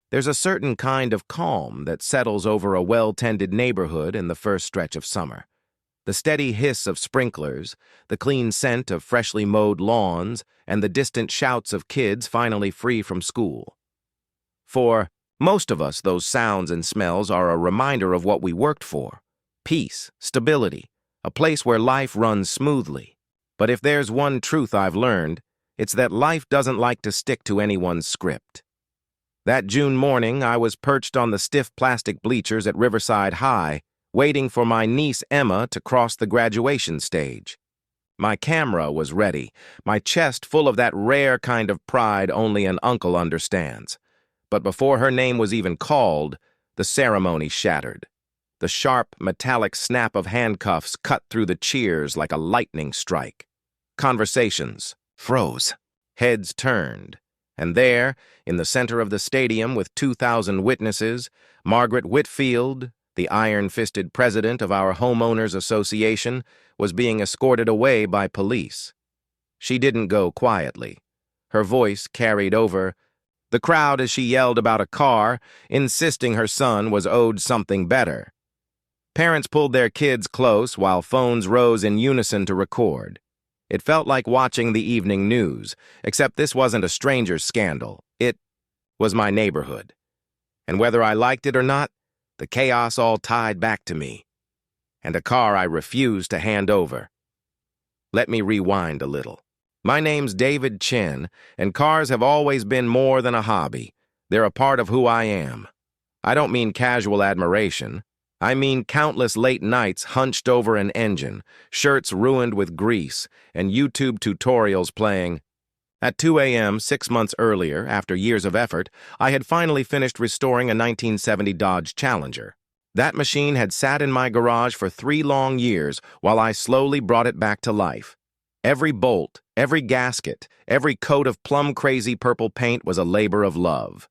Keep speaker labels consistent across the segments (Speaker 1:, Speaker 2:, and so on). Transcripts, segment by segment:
Speaker 1: There's a certain kind of calm that settles over a well-tended neighborhood in the first stretch of summer. The steady hiss of sprinklers, the clean scent of freshly mowed lawns, and the distant shouts of kids finally free from school. For most of us, those sounds and smells are a reminder of what we worked for: peace, stability, a place where life runs smoothly. But if there's one truth I've learned, it's that life doesn't like to stick to anyone's script. That June morning, I was perched on the stiff plastic bleachers at Riverside High, waiting for my niece Emma to cross the graduation stage. My camera was ready, my chest full of that rare kind of pride only an uncle understands. But before her name was even called, the ceremony shattered. The sharp, metallic snap of handcuffs cut through the cheers like a lightning strike. Conversations froze. Heads turned. And there, in the center of the stadium with 2,000 witnesses, Margaret Whitfield, the iron-fisted president of our homeowners association, was being escorted away by police. She didn't go quietly. Her voice carried over the crowd as she yelled about a car, insisting her son was owed something better. Parents pulled their kids close while phones rose in unison to record. It felt like watching the evening news, except this wasn't a stranger's scandal. It was my neighborhood. And whether I liked it or not, the chaos all tied back to me. And a car I refused to hand over. Let me rewind a little. My name's David Chen, and cars have always been more than a hobby. They're a part of who I am. I don't mean casual admiration. I mean countless late nights hunched over an engine, shirts ruined with grease, and YouTube tutorials playing. At 2 a.m., 6 months earlier, after years of effort, I had finally finished restoring a 1970 Dodge Challenger. That machine had sat in my garage for 3 long years while I slowly brought it back to life. Every bolt, every gasket, every coat of plum-crazy purple paint was a labor of love.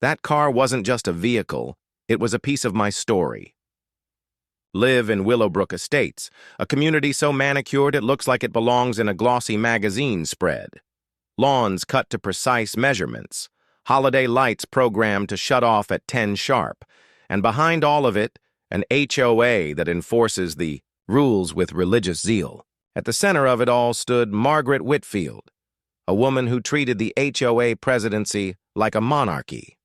Speaker 1: That car wasn't just a vehicle, it was a piece of my story. Live in Willowbrook Estates, a community so manicured it looks like it belongs in a glossy magazine spread. Lawns cut to precise measurements, holiday lights programmed to shut off at 10 sharp, and behind all of it, an HOA that enforces the rules with religious zeal. At the center of it all stood Margaret Whitfield, a woman who treated the HOA presidency like a monarchy.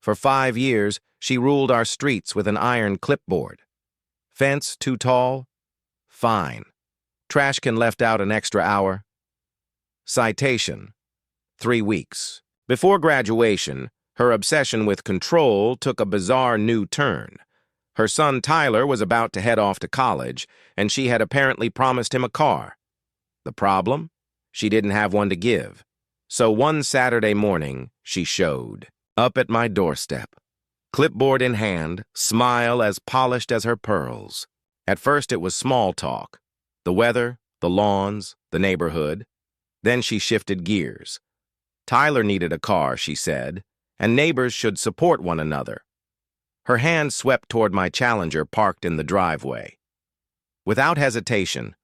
Speaker 1: For 5 years, she ruled our streets with an iron clipboard. Fence too tall? Fine. Trash can left out an extra hour? Citation: 3 weeks. Before graduation, her obsession with control took a bizarre new turn. Her son Tyler was about to head off to college, and she had apparently promised him a car. The problem? She didn't have one to give. So one Saturday morning, she showed, up at my doorstep. Clipboard in hand, smile as polished as her pearls. At first it was small talk. The weather, the lawns, the neighborhood. Then she shifted gears. Tyler needed a car, she said, and neighbors should support one another. Her hand swept toward my Challenger parked in the driveway. Without hesitation,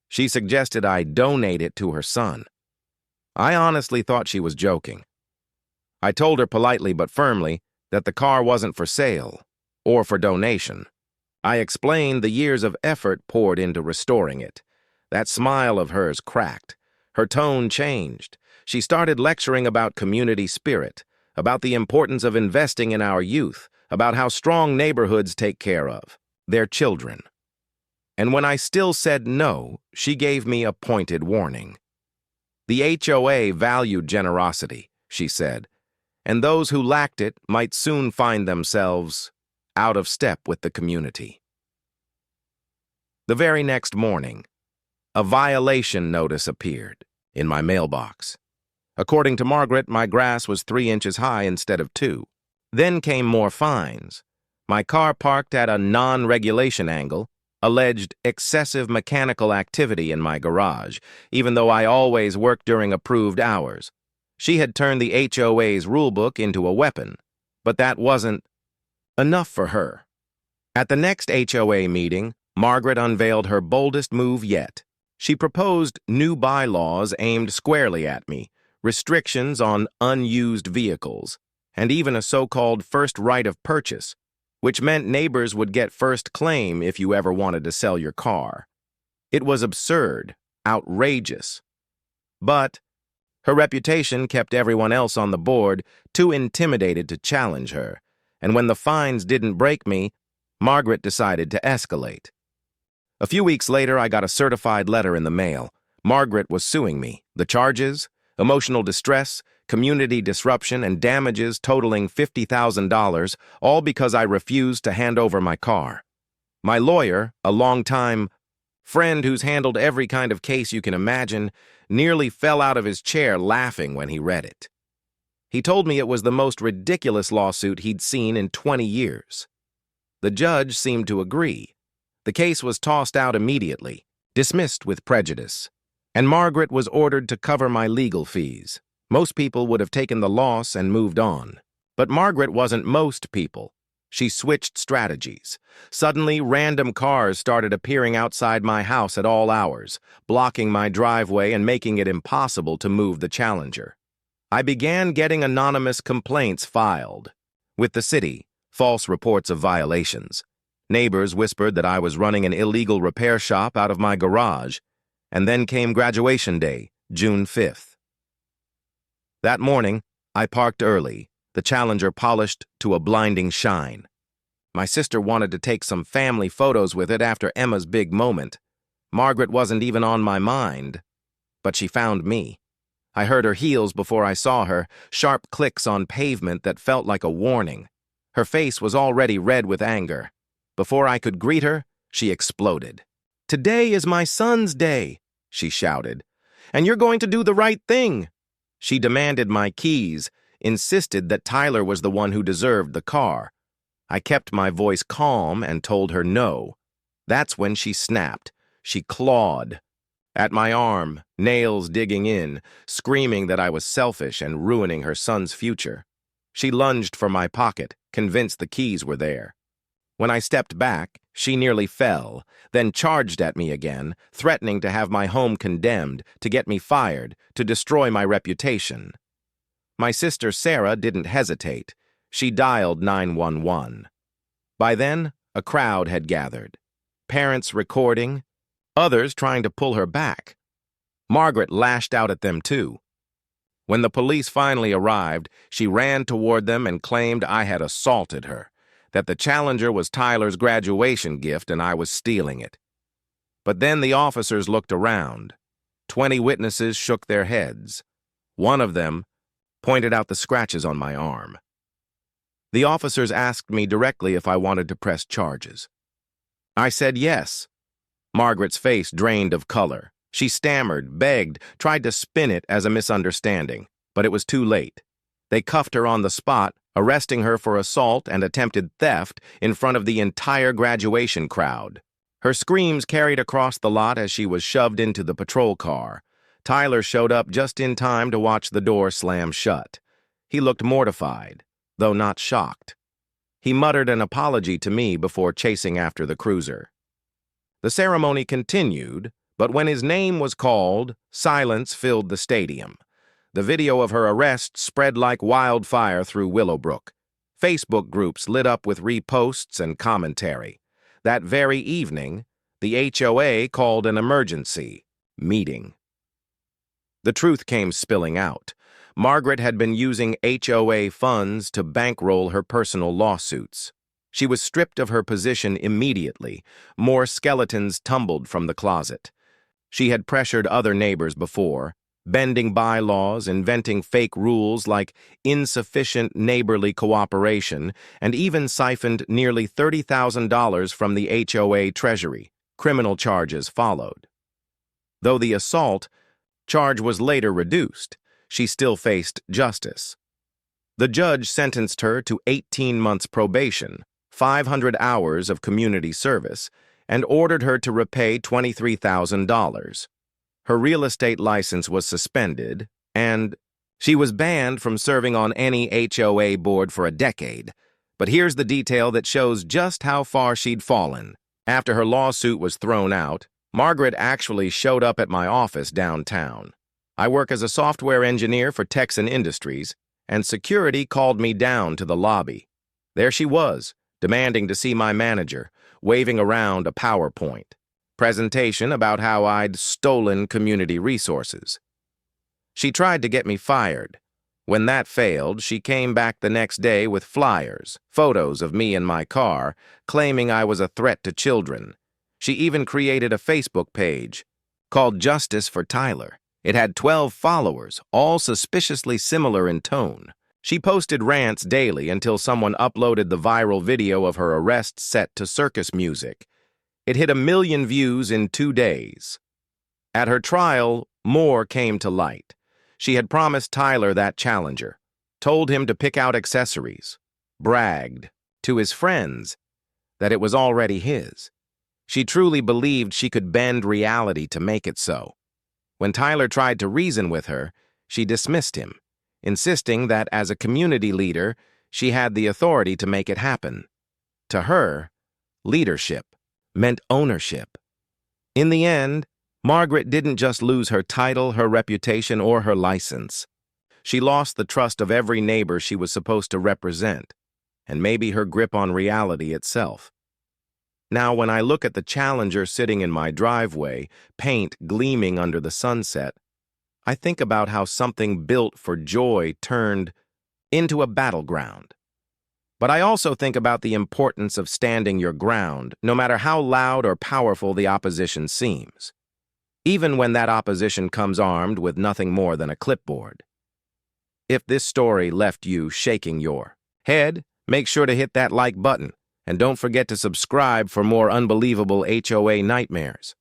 Speaker 1: she suggested I donate it to her son. I honestly thought she was joking. I told her politely but firmly that the car wasn't for sale or for donation. I explained the years of effort poured into restoring it. That smile of hers cracked. Her tone changed. She started lecturing about community spirit, about the importance of investing in our youth, about how strong neighborhoods take care of their children. And when I still said no, she gave me a pointed warning. The HOA valued generosity, she said, and those who lacked it might soon find themselves out of step with the community. The very next morning, a violation notice appeared in my mailbox. According to Margaret, my grass was 3 inches high instead of 2. Then came more fines. My car parked at a non-regulation angle, alleged excessive mechanical activity in my garage, even though I always worked during approved hours. She had turned the HOA's rulebook into a weapon, but that wasn't enough for her. At the next HOA meeting, Margaret unveiled her boldest move yet. She proposed new bylaws aimed squarely at me, restrictions on unused vehicles, and even a so-called first right of purchase, which meant neighbors would get first claim if you ever wanted to sell your car. It was absurd, outrageous. But her reputation kept everyone else on the board too intimidated to challenge her, and when the fines didn't break me, Margaret decided to escalate. A few weeks later, I got a certified letter in the mail. Margaret was suing me. The charges? Emotional distress, community disruption, and damages totaling $50,000, all because I refused to hand over my car. My lawyer, a longtime friend who's handled every kind of case you can imagine, nearly fell out of his chair laughing when he read it. He told me it was the most ridiculous lawsuit he'd seen in 20 years. The judge seemed to agree. The case was tossed out immediately, dismissed with prejudice, and Margaret was ordered to cover my legal fees. Most people would have taken the loss and moved on. But Margaret wasn't most people. She switched strategies. Suddenly, random cars started appearing outside my house at all hours, blocking my driveway and making it impossible to move the Challenger. I began getting anonymous complaints filed. With the city, false reports of violations. Neighbors whispered that I was running an illegal repair shop out of my garage, and then came graduation day, June 5th. That morning, I parked early, the Challenger polished to a blinding shine. My sister wanted to take some family photos with it after Emma's big moment. Margaret wasn't even on my mind, but she found me. I heard her heels before I saw her, sharp clicks on pavement that felt like a warning. Her face was already red with anger. Before I could greet her, she exploded. "Today is my son's day," she shouted, "and you're going to do the right thing." She demanded my keys, insisted that Tyler was the one who deserved the car. I kept my voice calm and told her no. That's when she snapped. She clawed at my arm, nails digging in, screaming that I was selfish and ruining her son's future. She lunged for my pocket, convinced the keys were there. When I stepped back, she nearly fell, then charged at me again, threatening to have my home condemned, to get me fired, to destroy my reputation. My sister Sarah didn't hesitate. She dialed 911. By then, a crowd had gathered. Parents recording, others trying to pull her back. Margaret lashed out at them too. When the police finally arrived, she ran toward them and claimed I had assaulted her, that the Challenger was Tyler's graduation gift and I was stealing it. But then the officers looked around. 20 witnesses shook their heads. One of them pointed out the scratches on my arm. The officers asked me directly if I wanted to press charges. I said yes. Margaret's face drained of color. She stammered, begged, tried to spin it as a misunderstanding, but it was too late. They cuffed her on the spot, arresting her for assault and attempted theft in front of the entire graduation crowd. Her screams carried across the lot as she was shoved into the patrol car. Tyler showed up just in time to watch the door slam shut. He looked mortified, though not shocked. He muttered an apology to me before chasing after the cruiser. The ceremony continued, but when his name was called, silence filled the stadium. The video of her arrest spread like wildfire through Willowbrook. Facebook groups lit up with reposts and commentary. That very evening, the HOA called an emergency meeting. The truth came spilling out. Margaret had been using HOA funds to bankroll her personal lawsuits. She was stripped of her position immediately. More skeletons tumbled from the closet. She had pressured other neighbors before, bending bylaws, inventing fake rules like insufficient neighborly cooperation, and even siphoned nearly $30,000 from the HOA treasury. Criminal charges followed. Though the assault charge was later reduced, she still faced justice. The judge sentenced her to 18 months probation, 500 hours of community service, and ordered her to repay $23,000. Her real estate license was suspended, and she was banned from serving on any HOA board for a decade. But here's the detail that shows just how far she'd fallen. After her lawsuit was thrown out, Margaret actually showed up at my office downtown. I work as a software engineer for Texan Industries, and security called me down to the lobby. There she was, demanding to see my manager, waving around a PowerPoint presentation about how I'd stolen community resources. She tried to get me fired. When that failed, she came back the next day with flyers, photos of me in my car, claiming I was a threat to children. She even created a Facebook page called Justice for Tyler. It had 12 followers, all suspiciously similar in tone. She posted rants daily until someone uploaded the viral video of her arrest set to circus music. It hit 1 million views in 2 days. At her trial, more came to light. She had promised Tyler that challenger, told him to pick out accessories, bragged to his friends that it was already his. She truly believed she could bend reality to make it so. When Tyler tried to reason with her, she dismissed him, insisting that as a community leader, she had the authority to make it happen. To her, leadership meant ownership. In the end, Margaret didn't just lose her title, her reputation, or her license. She lost the trust of every neighbor she was supposed to represent, and maybe her grip on reality itself. Now, when I look at the challenger sitting in my driveway, paint gleaming under the sunset, I think about how something built for joy turned into a battleground. But I also think about the importance of standing your ground, no matter how loud or powerful the opposition seems, even when that opposition comes armed with nothing more than a clipboard. If this story left you shaking your head, make sure to hit that like button, and don't forget to subscribe for more unbelievable HOA nightmares.